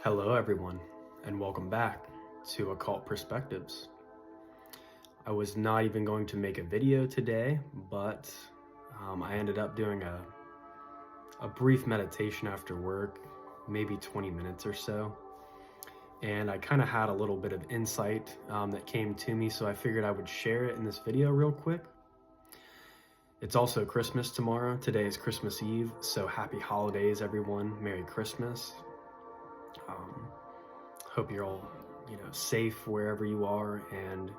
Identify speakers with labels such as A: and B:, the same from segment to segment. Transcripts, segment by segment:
A: Hello everyone, and welcome back to Occult Perspectives. I was not even going to make a video today, but I ended up doing a brief meditation after work, maybe 20 minutes or so, and I kind of had a little bit of insight that came to me, so I figured I would share it in this video real quick. It's also Christmas tomorrow. Today is Christmas Eve, so happy holidays everyone. Merry Christmas. Hope you're all, safe wherever you are, and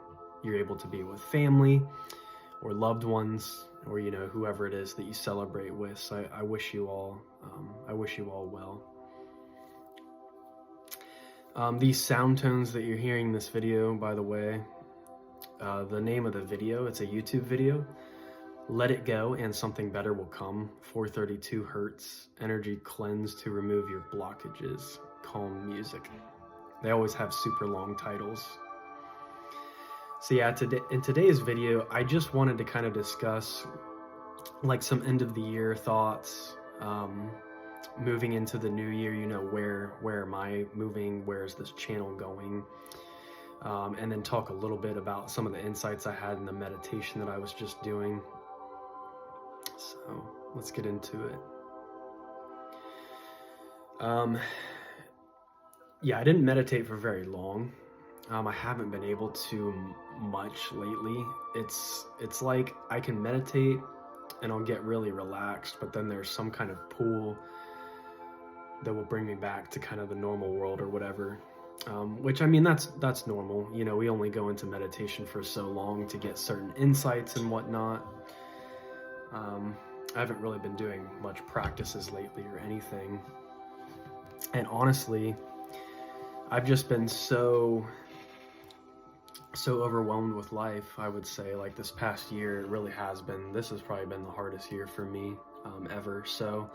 A: you're able to be with family or loved ones, or whoever it is that you celebrate with. So I wish you all, well. These sound tones that you're hearing in this video, by the way, the name of the video, it's a YouTube video. Let It Go and Something Better Will Come. 432 hertz energy cleanse to remove your blockages. Calm music. They always have super long titles. So yeah, in today's video, I just wanted to kind of discuss like some end of the year thoughts, moving into the new year, where am I moving? Where's this channel going? And then talk a little bit about some of the insights I had in the meditation that I was just doing. So let's get into it. Yeah, I didn't meditate for very long. I haven't been able to much lately. It's like I can meditate and I'll get really relaxed, but then there's some kind of pull that will bring me back to kind of the normal world or whatever. Which, I mean, that's normal. We only go into meditation for so long to get certain insights and whatnot. I haven't really been doing much practices lately or anything. And honestly, I've just been so overwhelmed with life, I would say. Like this past year, it really has been, this has probably been the hardest year for me ever. So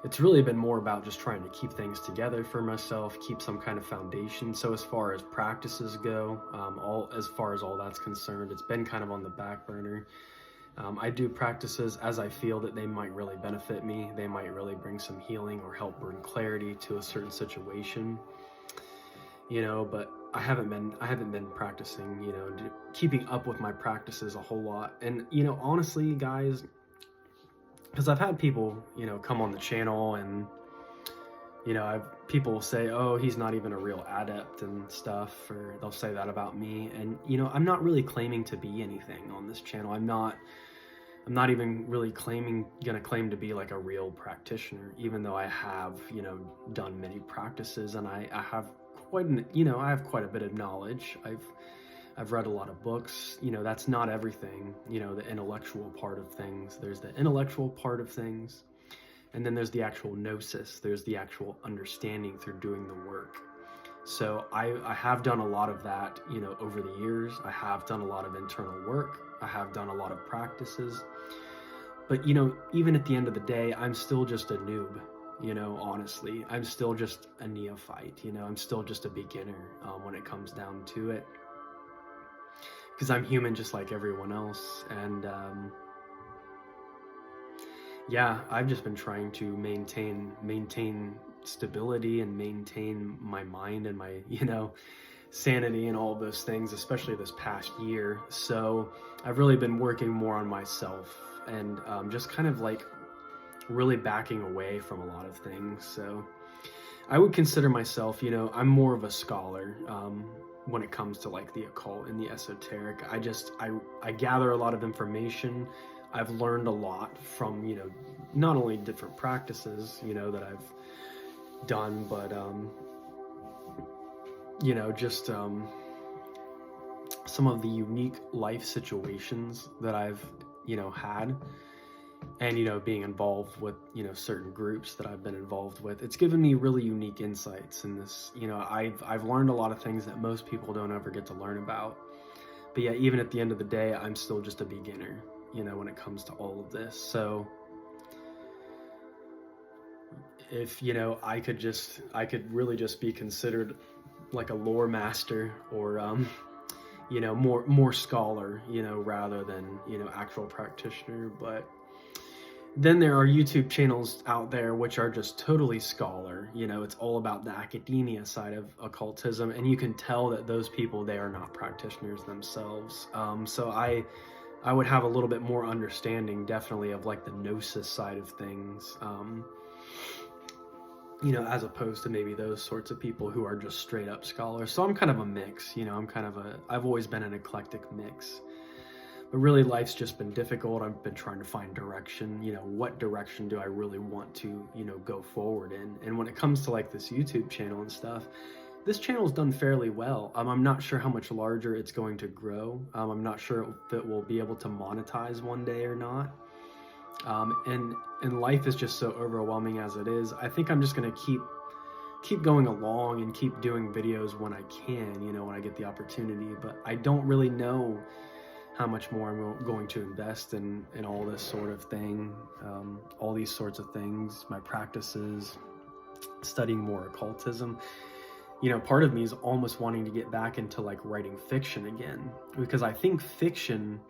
A: it's really been more about just trying to keep things together for myself, keep some kind of foundation. So as far as practices go, as far as all that's concerned, it's been kind of on the back burner. I do practices as I feel that they might really benefit me. They might really bring some healing or help bring clarity to a certain situation. But I haven't been practicing, keeping up with my practices a whole lot. And, honestly, guys, because I've had people, come on the channel and, people say, oh, he's not even a real adept and stuff, or they'll say that about me. And, I'm not really claiming to be anything on this channel. I'm not even really gonna claim to be like a real practitioner, even though I have, done many practices, and I have I have quite a bit of knowledge. I've read a lot of books. That's not everything, the intellectual part of things. There's the intellectual part of things, and then there's the actual gnosis. There's the actual understanding through doing the work. So I have done a lot of that, over the years. I have done a lot of internal work. I have done a lot of practices. But, even at the end of the day, I'm still just a noob, honestly. I'm still just a neophyte, I'm still just a beginner when it comes down to it. Because I'm human just like everyone else. And, yeah, I've just been trying to maintain stability and maintain my mind and my, sanity and all of those things, especially this past year. So I've really been working more on myself and just kind of like really backing away from a lot of things. So I would consider myself, I'm more of a scholar when it comes to like the occult and the esoteric. I gather a lot of information. I've learned a lot from, not only different practices, that I've done, but, just some of the unique life situations that I've, had, and, being involved with, certain groups that I've been involved with. It's given me really unique insights in this. I've learned a lot of things that most people don't ever get to learn about. But yeah, even at the end of the day, I'm still just a beginner, when it comes to all of this. So if, I could really just be considered like a lore master or, more scholar, rather than, actual practitioner. But Then there are YouTube channels out there which are just totally scholar. You know, it's all about the academia side of occultism, and you can tell that those people, they are not practitioners themselves. So I would have a little bit more understanding, definitely, of like the gnosis side of things, you know, as opposed to maybe those sorts of people who are just straight up scholars. So I'm kind of a mix, you know, I've always been an eclectic mix. But really, life's just been difficult. I've been trying to find direction, you know, what direction do I really want to, you know, go forward in? And when it comes to like this YouTube channel and stuff, this channel's done fairly well. I'm not sure how much larger it's going to grow. I'm not sure if it will be able to monetize one day or not. And life is just so overwhelming as it is. I think I'm just going to keep going along and keep doing videos when I can, you know, when I get the opportunity. But I don't really know how much more I'm going to invest in all this sort of thing, all these sorts of things, my practices, studying more occultism. You know, part of me is almost wanting to get back into like writing fiction again, because I think fiction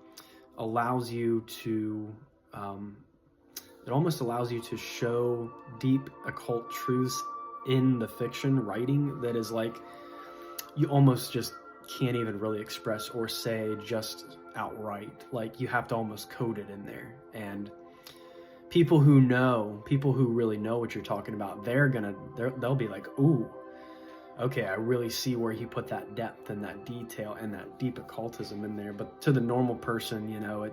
A: allows you to, it almost allows you to show deep occult truths in the fiction writing that is like, you almost just can't even really express or say just outright. Like, you have to almost code it in there. And people who really know what you're talking about, they'll be like, ooh, okay, I really see where he put that depth and that detail and that deep occultism in there. But to the normal person, you know,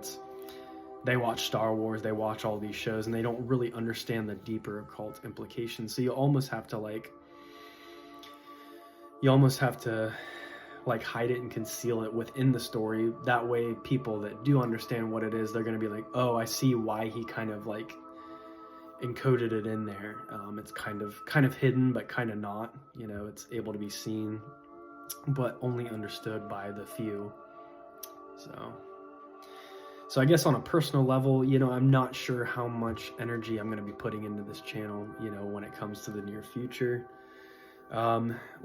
A: they watch Star Wars, they watch all these shows, and they don't really understand the deeper occult implications. So you almost have to hide it and conceal it within the story. That way, people that do understand what it is, they're going to be like, oh, I see why he kind of like encoded it in there. It's kind of hidden, but kind of not. You know, it's able to be seen, but only understood by the few. So I guess on a personal level, you know, I'm not sure how much energy I'm going to be putting into this channel, you know, when it comes to the near future.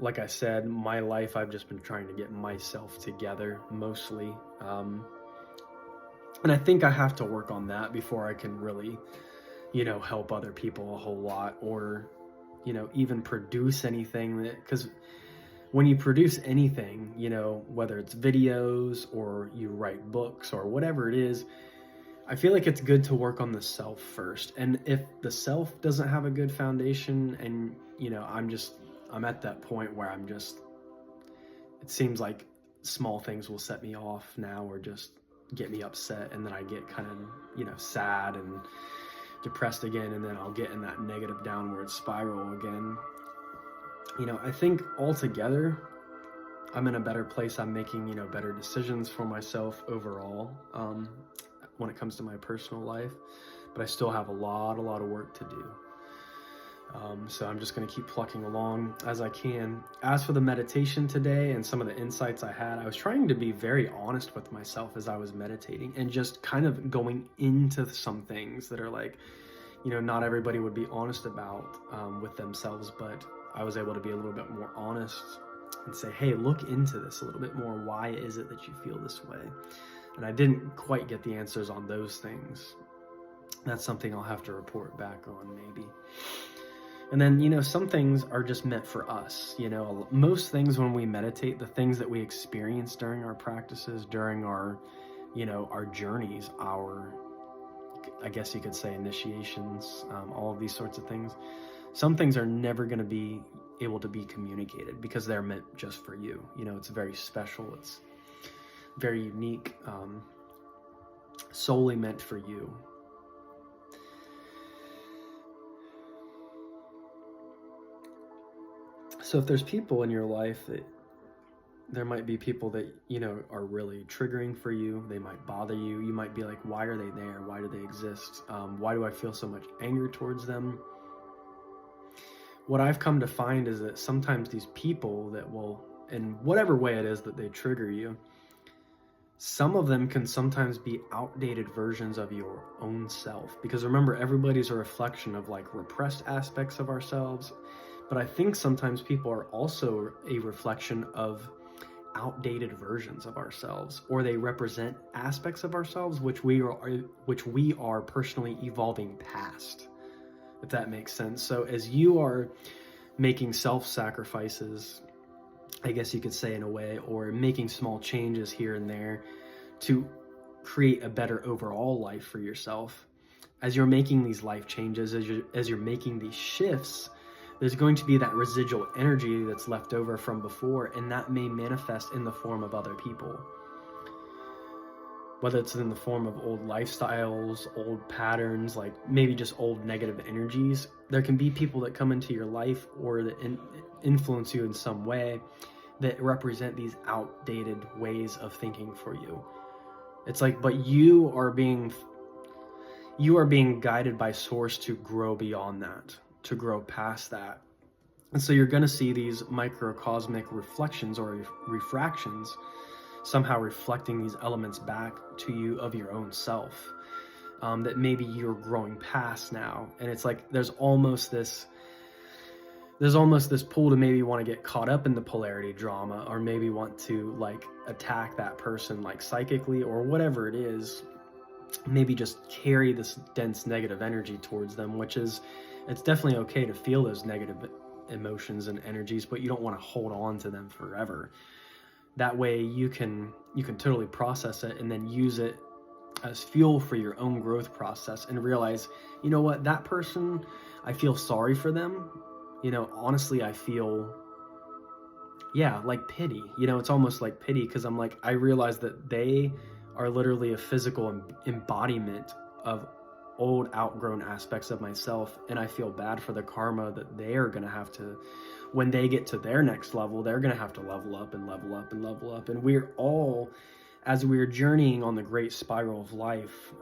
A: Like I said, my life, I've just been trying to get myself together mostly. And I think I have to work on that before I can really, you know, help other people a whole lot, or, you know, even produce anything because when you produce anything, you know, whether it's videos or you write books or whatever it is, I feel like it's good to work on the self first. And if the self doesn't have a good foundation, and, you know, I'm at that point where it seems like small things will set me off now or just get me upset. And then I get kind of, you know, sad and depressed again. And then I'll get in that negative downward spiral again. You know, I think altogether, I'm in a better place. I'm making, you know, better decisions for myself overall when it comes to my personal life. But I still have a lot of work to do. So I'm just going to keep plucking along as I can. As for the meditation today and some of the insights I had, I was trying to be very honest with myself as I was meditating and just kind of going into some things that are like, you know, not everybody would be honest about with themselves, but I was able to be a little bit more honest and say, hey, look into this a little bit more. Why is it that you feel this way? And I didn't quite get the answers on those things. That's something I'll have to report back on maybe. And then, you know, some things are just meant for us. You know, most things when we meditate, the things that we experience during our practices, during our, you know, our journeys, I guess you could say initiations, all of these sorts of things. Some things are never going to be able to be communicated because they're meant just for you. You know, it's very special. It's very unique, solely meant for you. So if there's people in your life there might be people that, you know, are really triggering for you. They might bother you. You might be like, why are they there? Why do they exist? Why do I feel so much anger towards them? What I've come to find is that sometimes these people that will, in whatever way it is that they trigger you, some of them can sometimes be outdated versions of your own self. Because remember, everybody's a reflection of like repressed aspects of ourselves. But I think sometimes people are also a reflection of outdated versions of ourselves, or they represent aspects of ourselves which we are personally evolving past, if that makes sense. So as you are making self-sacrifices, I guess you could say, in a way, or making small changes here and there to create a better overall life for yourself, as you're making these life changes, as you're making these shifts, there's going to be that residual energy that's left over from before, and that may manifest in the form of other people. Whether it's in the form of old lifestyles, old patterns, like maybe just old negative energies. There can be people that come into your life or that influence you in some way that represent these outdated ways of thinking for you. It's like, but you are being guided by source to grow beyond that, to grow past that. And so you're going to see these microcosmic reflections or refractions, somehow reflecting these elements back to you of your own self, that maybe you're growing past now. And it's like there's almost this pull to maybe want to get caught up in the polarity drama, or maybe want to like attack that person like psychically or whatever it is. Maybe just carry this dense negative energy towards them, which is, it's definitely okay to feel those negative emotions and energies, but you don't want to hold on to them forever. That way you can totally process it and then use it as fuel for your own growth process, and realize, you know what, that person, I feel sorry for them. You know, honestly, I feel, like pity. You know, it's almost like pity, because I'm like, I realize that they are literally a physical embodiment of old outgrown aspects of myself, and I feel bad for the karma that they're going to have to, when they get to their next level, they're going to have to level up and level up and level up. And we're all, as we're journeying on the great spiral of life,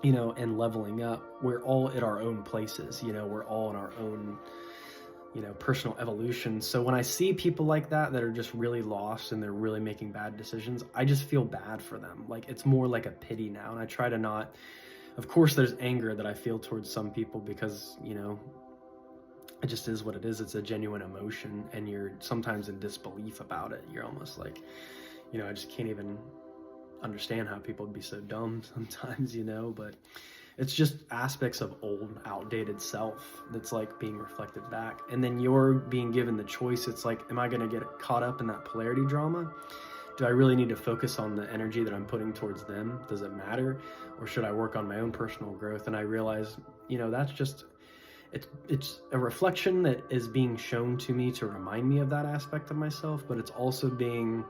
A: and leveling up, we're all at our own places. We're all in our own personal evolution. So when I see people like that are just really lost and they're really making bad decisions, I just feel bad for them. Like, it's more like a pity now. And I try to not, of course there's anger that I feel towards some people, because, it just is what it is. It's a genuine emotion, and you're sometimes in disbelief about it. You're almost like, I just can't even understand how people would be so dumb sometimes, but it's just aspects of old, outdated self that's like being reflected back. And then you're being given the choice. It's like, am I going to get caught up in that polarity drama? Do I really need to focus on the energy that I'm putting towards them? Does it matter? Or should I work on my own personal growth? And I realize, that's just, it's a reflection that is being shown to me to remind me of that aspect of myself, but it's also being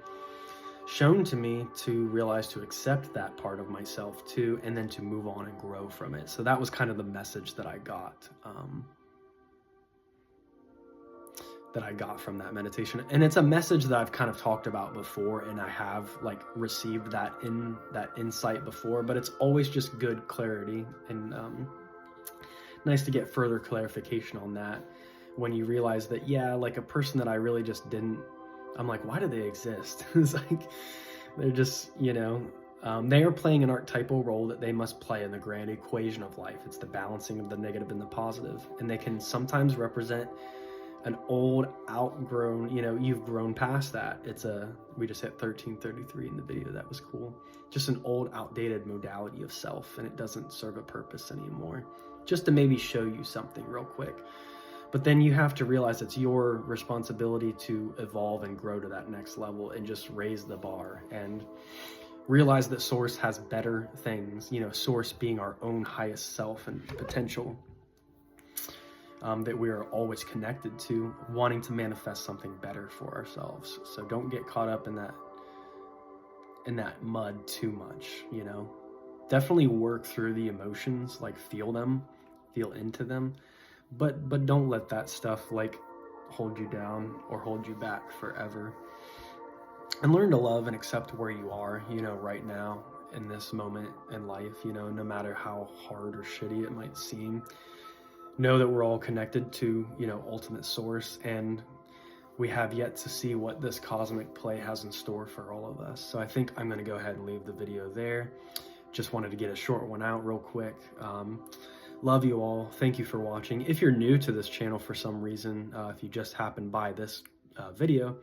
A: shown to me to realize to accept that part of myself too, and then to move on and grow from it. So that was kind of the message that I got from that meditation. And it's a message that I've kind of talked about before, and I have like received that insight before, but it's always just good clarity, and nice to get further clarification on that when you realize that, like a person that I really just didn't, I'm like, why do they exist? It's like, they're just, they are playing an archetypal role that they must play in the grand equation of life. It's the balancing of the negative and the positive. And they can sometimes represent an old, outgrown, you've grown past that. We just hit 1333 in the video. That was cool. Just an old, outdated modality of self, and it doesn't serve a purpose anymore. Just to maybe show you something real quick. But then you have to realize it's your responsibility to evolve and grow to that next level, and just raise the bar and realize that Source has better things, Source being our own highest self and potential, that we are always connected to, wanting to manifest something better for ourselves. So don't get caught up in that mud too much, Definitely work through the emotions, like feel them, feel into them. But don't let that stuff like hold you down or hold you back forever. And learn to love and accept where you are, right now in this moment in life, no matter how hard or shitty it might seem. Know that we're all connected to, ultimate source, and we have yet to see what this cosmic play has in store for all of us. So I think I'm going to go ahead and leave the video there. Just wanted to get a short one out real quick. Love you all. Thank you for watching. If you're new to this channel for some reason, if you just happened by this video,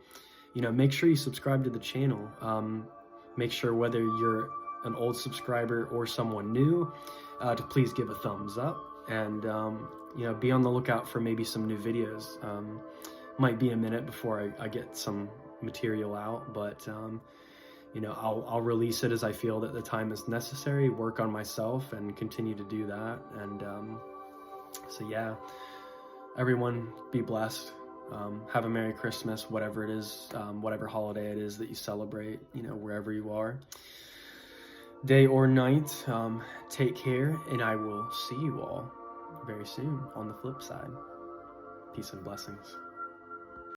A: make sure you subscribe to the channel. Make sure, whether you're an old subscriber or someone new, to please give a thumbs up, and be on the lookout for maybe some new videos. Might be a minute before I get some material out, but I'll release it as I feel that the time is necessary, work on myself, and continue to do that. And so yeah, everyone be blessed. Have a Merry Christmas, whatever it is, whatever holiday it is that you celebrate, wherever you are, day or night. Take care, and I will see you all very soon on the flip side. Peace and blessings.